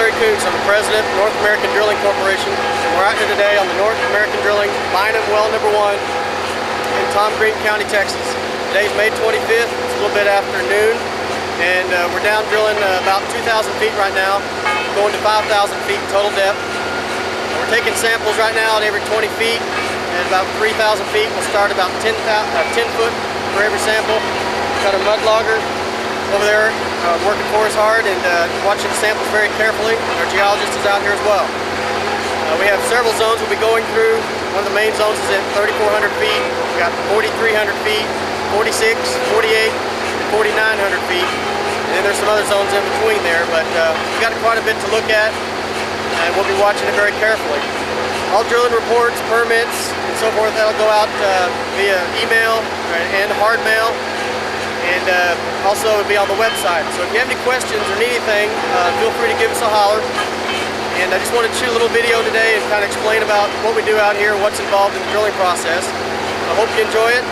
Larry Koontz. I'm the president of North American Drilling Corporation, and we're out here today on the North American Drilling Bynum Well number 1 in Tom Green County, Texas. Today's May 25th. It's a little bit after noon, and we're down drilling about 2,000 feet right now, going to 5,000 feet total depth. We're taking samples right now at every 20 feet, and about 3,000 feet we'll start about 10 foot for every sample. Got a mud logger over there working for us hard and watching the samples very carefully. Our geologist is out here as well. We have several zones we'll be going through. One of the main zones is at 3,400 feet. We got 4,300 feet, 46, 48, and 4,900 feet. And then there's some other zones in between there, but we've got quite a bit to look at, and we'll be watching it very carefully. All drilling reports, permits, and so forth, that'll go out via email and hard mail. And also it'll be on the website. So if you have any questions or need anything, feel free to give us a holler. And I just wanted to shoot a little video today and kind of explain about what we do out here, what's involved in the drilling process. I hope you enjoy it,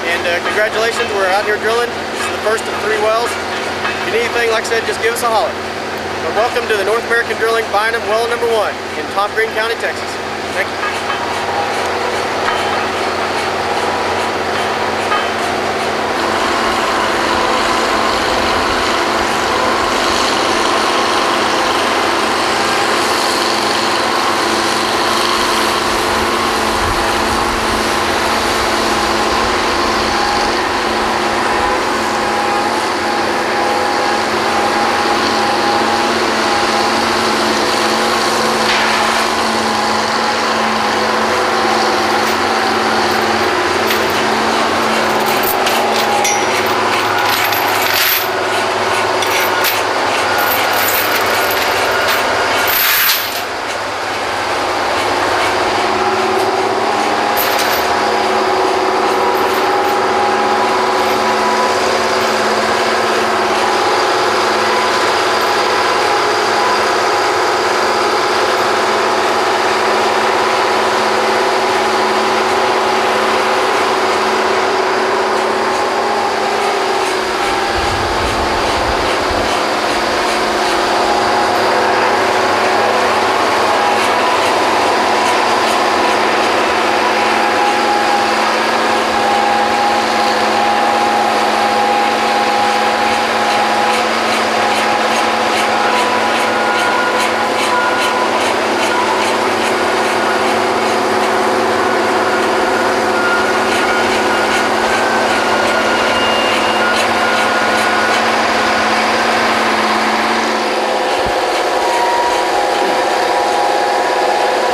and congratulations, we're out here drilling. This is the first of 3 wells. If you need anything, like I said, just give us a holler. But welcome to the North American Drilling Bynum Well number 1 in Tom Green County, Texas. Thank you.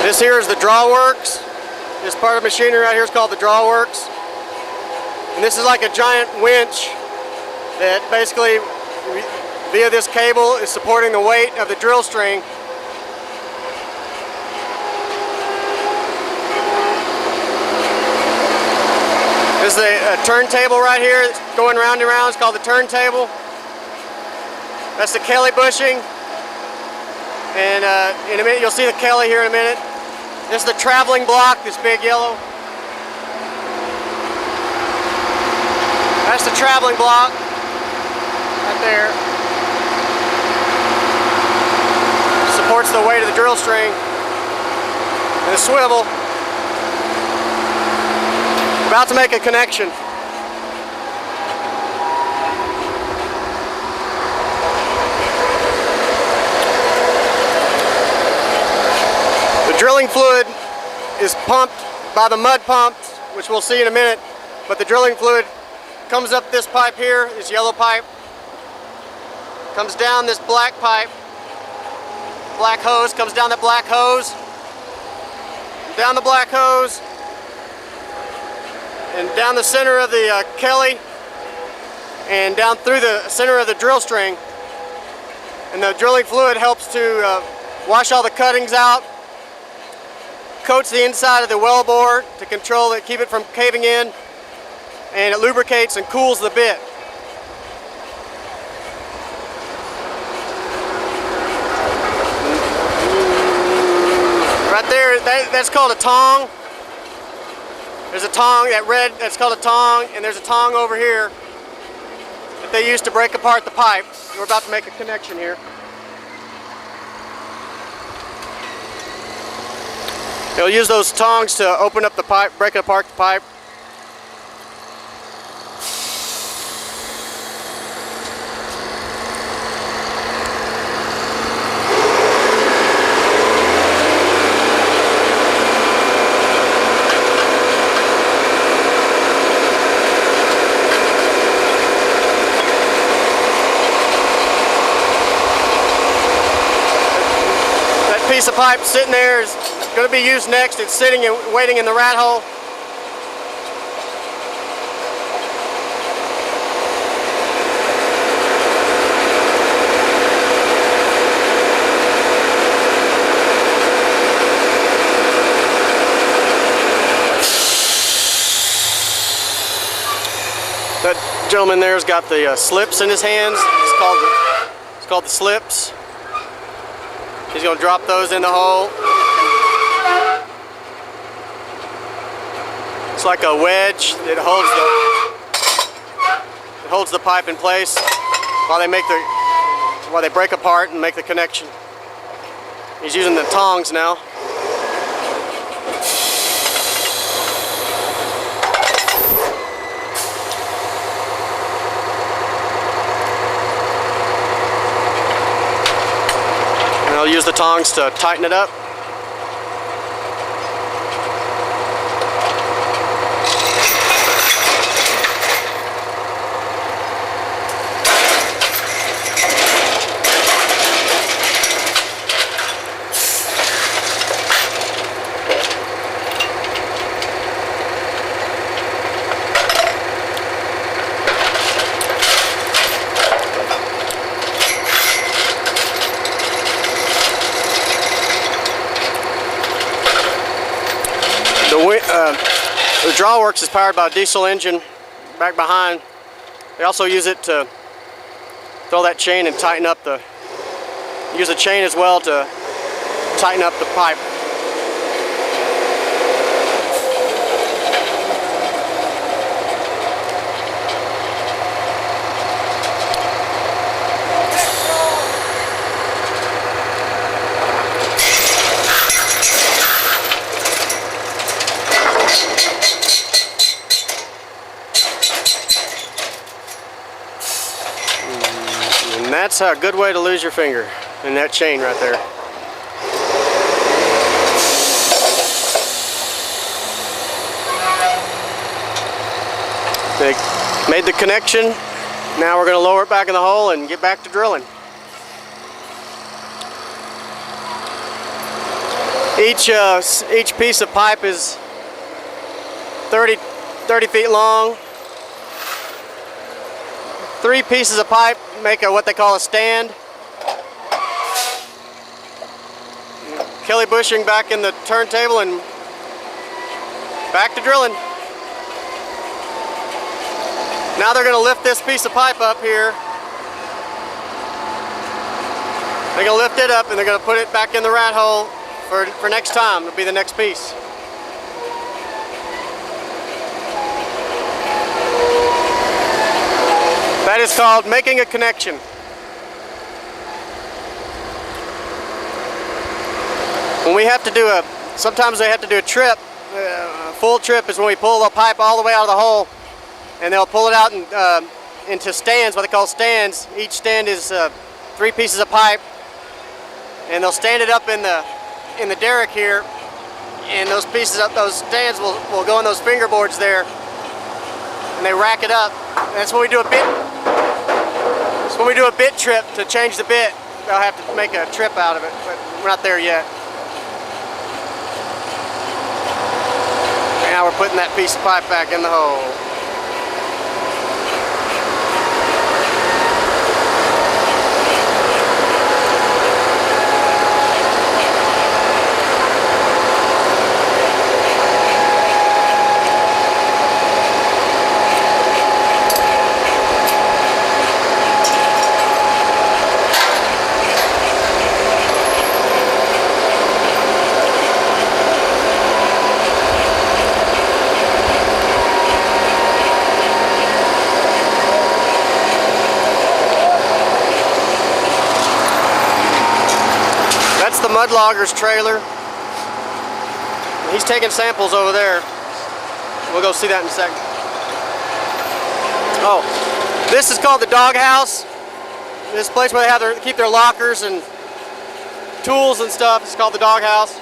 This here is the Drawworks. This part of machinery right here is called the Drawworks. And this is like a giant winch that basically, via this cable, is supporting the weight of the drill string. This is a turntable right here. It's going round and round. It's called the turntable. That's the Kelly bushing. And in a minute, you'll see the Kelly here in a minute. This is the traveling block, this big yellow. That's the traveling block, right there. Supports the weight of the drill string. And the swivel. About to make a connection. Drilling fluid is pumped by the mud pumps, which we'll see in a minute, but the drilling fluid comes up this pipe here, this yellow pipe, comes down this black pipe, black hose, comes down that black hose, down the black hose, and down the center of the Kelly, and down through the center of the drill string. And the drilling fluid helps to wash all the cuttings out, coats the inside of the well bore to control it, keep it from caving in, and it lubricates and cools the bit. Right there, that's called a tong. There's a tong, that red, that's called a tong, and there's a tong over here that they use to break apart the pipe. We're about to make a connection here. You'll use those tongs to open up the pipe, break apart the pipe. Piece of pipe sitting there is going to be used next. It's sitting and waiting in the rat hole. That gentleman there's got the slips in his hands. It's called the slips. He's going to drop those in the hole. It's like a wedge that holds the pipe in place while they break apart and make the connection. He's using the tongs now. I'll use the tongs to tighten it up. The Drawworks is powered by a diesel engine back behind. They also use it to throw that chain and tighten up use a chain as well to tighten up the pipe. And that's a good way to lose your finger in that chain right there. They made the connection. Now we're going to lower it back in the hole and get back to drilling. Each piece of pipe is 30 feet long. 3 pieces of pipe make what they call a stand. Kelly bushing back in the turntable and back to drilling. Now they're going to lift this piece of pipe up here. They're going to lift it up and they're going to put it back in the rat hole for next time. It'll be the next piece. That is called making a connection. When we have to do sometimes they have to do a trip. A full trip is when we pull the pipe all the way out of the hole, and they'll pull it out into stands, what they call stands. Each stand is 3 pieces of pipe, and they'll stand it up in the derrick here, and those stands will go in those fingerboards there, and they rack it up. And that's when we do a bit. When we do a bit trip to change the bit, they'll have to make a trip out of it, but we're not there yet. Now we're putting that piece of pipe back in the hole. The mud logger's trailer. He's taking samples over there. We'll go see that in a second. Oh, this is called the dog house. This place where they keep their lockers and tools and stuff. It's called the dog house.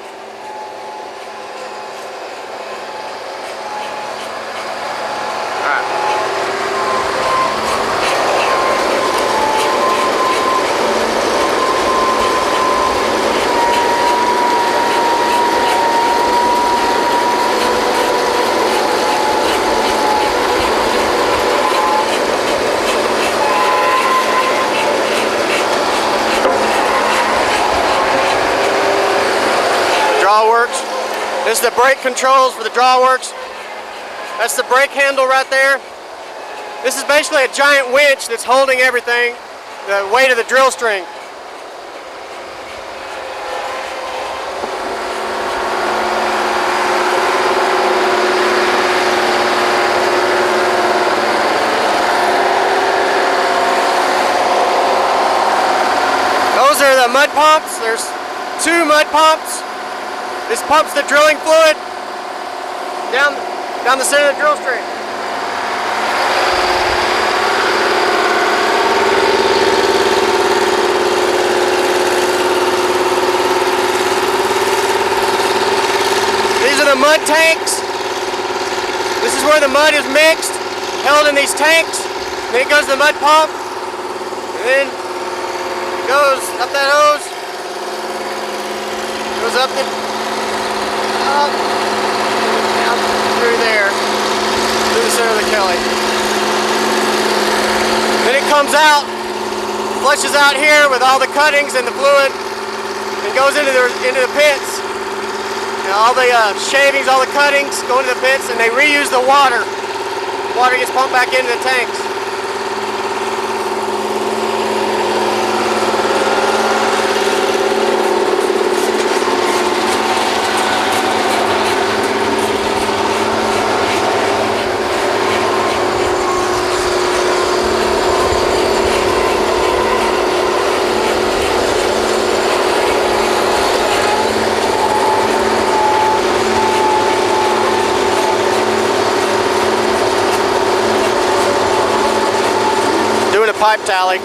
Drawworks. This is the brake controls for the Drawworks. That's the brake handle right there. This is basically a giant winch that's holding everything, the weight of the drill string. Those are the mud pumps. There's 2 mud pumps. This pumps the drilling fluid down the center of the drill string. These are the mud tanks. This is where the mud is mixed, held in these tanks. Then it goes to the mud pump, and then it goes up that hose, goes up down through there, through the center of the Kelly. Then it comes out, flushes out here with all the cuttings and the fluid, and goes into the pits. And all the shavings, all the cuttings go into the pits, and they reuse the water. Water gets pumped back into the tanks. Pipe tally.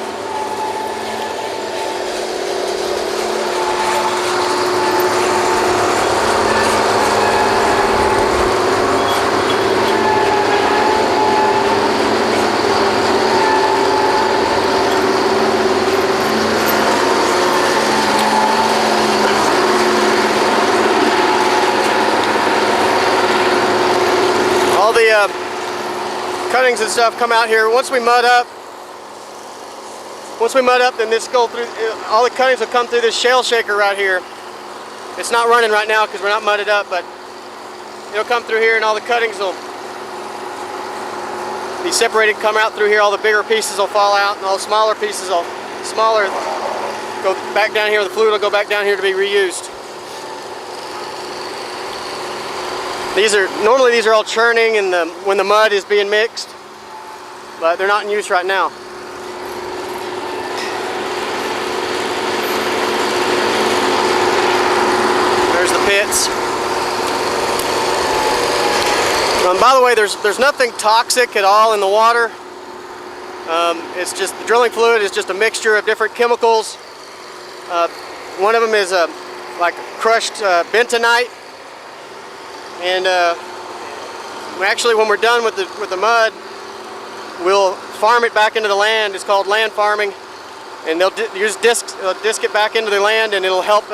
All the cuttings and stuff come out here. Once we mud up, then this go through. All the cuttings will come through this shale shaker right here. It's not running right now because we're not mudded up, but it'll come through here, and all the cuttings will be separated, come out through here. All the bigger pieces will fall out, and all the smaller pieces will go back down here. The fluid will go back down here to be reused. Normally these are all churning when the mud is being mixed, but they're not in use right now. There's the pits. By the way, there's nothing toxic at all in the water. It's just the drilling fluid is just a mixture of different chemicals. One of them is like crushed bentonite, and actually, when we're done with the mud, we'll farm it back into the land. It's called land farming, and they'll use discs, disc it back into the land, and it'll help.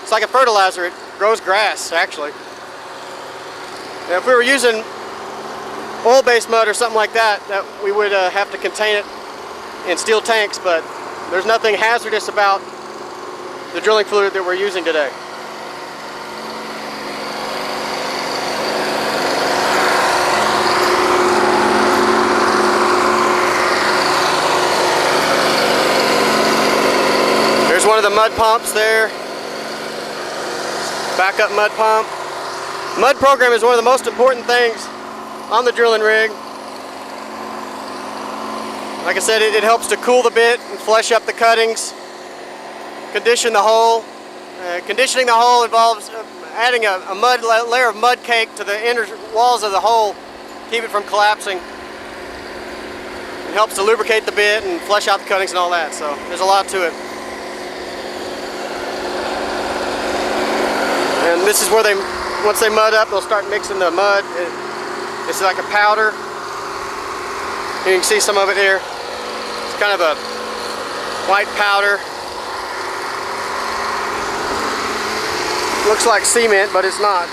It's like a fertilizer. It grows grass, actually. Now, if we were using oil-based mud or something like that, we would have to contain it in steel tanks, but there's nothing hazardous about the drilling fluid that we're using today. There's one of the mud pumps there. Backup mud pump. Mud program is one of the most important things on the drilling rig. Like I said, it helps to cool the bit and flush up the cuttings, condition the hole. Conditioning the hole involves adding a layer of mud cake to the inner walls of the hole, keep it from collapsing. It helps to lubricate the bit and flush out the cuttings and all that, so there's a lot to it. And this is where once they mud up, they'll start mixing the mud. It's like a powder. You can see some of it here. It's kind of a white powder. Looks like cement, but it's not.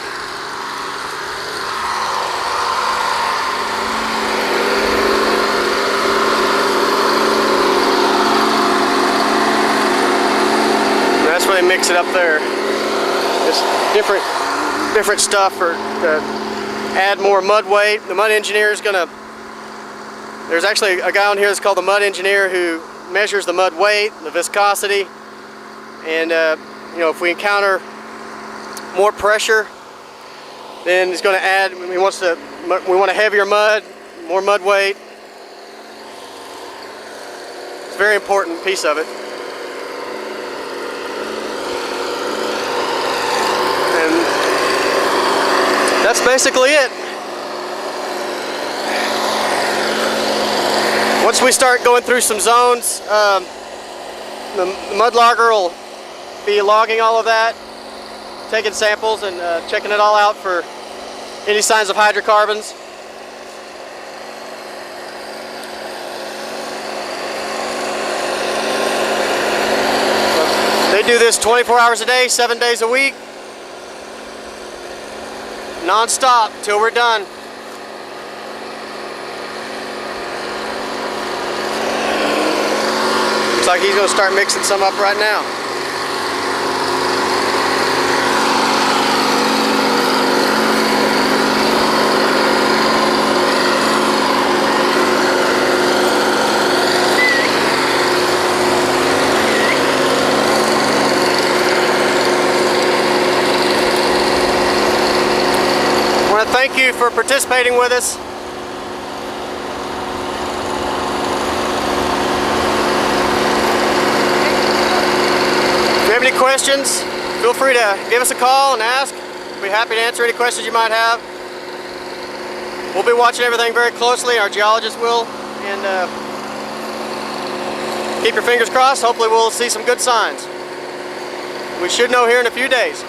And that's where they mix it up there. It's different stuff to add more mud weight. The mud engineer is gonna. There's actually a guy on here that's called the mud engineer who measures the mud weight, the viscosity, and you know, if we encounter more pressure, then he's going to add. We want a heavier mud, more mud weight. It's a very important piece of it. And that's basically it. Once we start going through some zones, the mud logger will be logging all of that, taking samples and checking it all out for any signs of hydrocarbons. They do this 24 hours a day, 7 days a week, non-stop till we're done. Looks like he's going to start mixing some up right now. I want to thank you for participating with us. If you have any questions, feel free to give us a call and ask. We'll be happy to answer any questions you might have. We'll be watching everything very closely, our geologists will, and keep your fingers crossed. Hopefully we'll see some good signs. We should know here in a few days.